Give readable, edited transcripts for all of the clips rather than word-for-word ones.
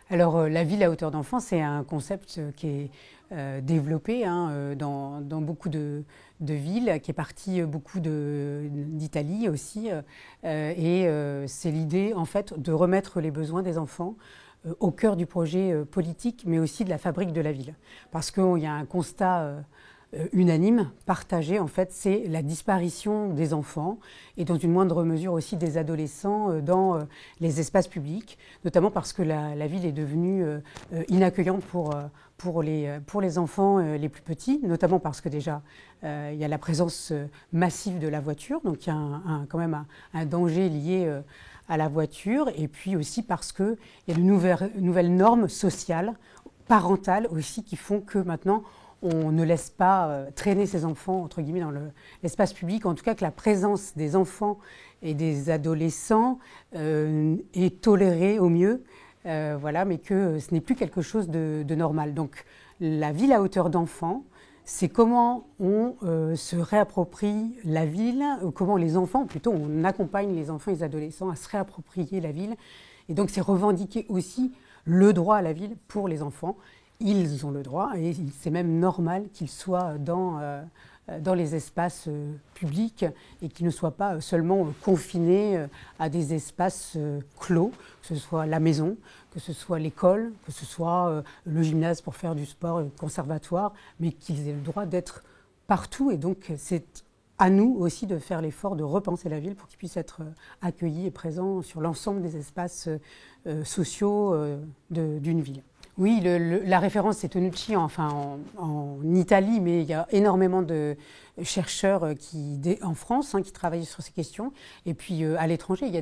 Alors, la ville à hauteur d'enfant, c'est un concept qui est développé dans beaucoup de villes, qui est parti beaucoup d'Italie aussi. C'est l'idée, en fait, de remettre les besoins des enfants au cœur du projet politique, mais aussi de la fabrique de la ville. Parce qu'il y a un constat unanime, partagé, en fait, c'est la disparition des enfants et dans une moindre mesure aussi des adolescents dans les espaces publics, notamment parce que la ville est devenue inaccueillante pour les enfants les plus petits, notamment parce que déjà il y a la présence massive de la voiture, donc il y a quand même un danger lié à la voiture, et puis aussi parce qu'il y a de nouvelles normes sociales, parentales aussi, qui font que maintenant on ne laisse pas traîner ses enfants, entre guillemets, dans l'espace public. En tout cas, que la présence des enfants et des adolescents est tolérée au mieux, voilà, mais que ce n'est plus quelque chose de normal. Donc, la ville à hauteur d'enfant, c'est comment on se réapproprie la ville, comment les enfants, plutôt on accompagne les enfants et les adolescents à se réapproprier la ville. Et donc, c'est revendiquer aussi le droit à la ville pour les enfants. Ils ont le droit, et c'est même normal qu'ils soient dans les espaces publics et qu'ils ne soient pas seulement confinés à des espaces clos, que ce soit la maison, que ce soit l'école, que ce soit le gymnase pour faire du sport, le conservatoire, mais qu'ils aient le droit d'être partout. Et donc c'est à nous aussi de faire l'effort de repenser la ville pour qu'ils puissent être accueillis et présents sur l'ensemble des espaces sociaux d'une ville. Oui, la référence c'est Tonucci en Italie, mais il y a énormément de chercheurs en France qui travaillent sur ces questions. Et puis à l'étranger, il y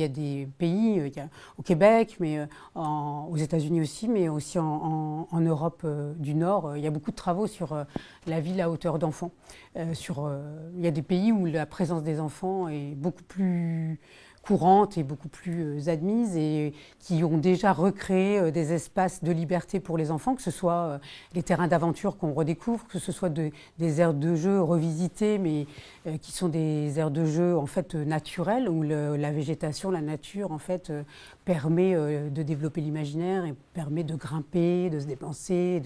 a des pays, au Québec, mais aux États-Unis aussi, mais aussi en Europe du Nord. Il y a beaucoup de travaux sur la ville à hauteur d'enfants. Il y a des pays où la présence des enfants est beaucoup plus courantes et beaucoup plus admises et qui ont déjà recréé des espaces de liberté pour les enfants, que ce soit les terrains d'aventure qu'on redécouvre, que ce soit des aires de jeu revisitées, mais qui sont des aires de jeu en fait naturelles, où la végétation, la nature en fait permet de développer l'imaginaire et permet de grimper, de se dépenser,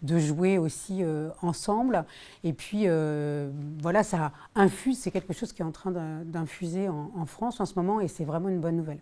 de jouer aussi ensemble. Et puis voilà, ça infuse, c'est quelque chose qui est en train d'infuser en France en ce moment, et c'est vraiment une bonne nouvelle.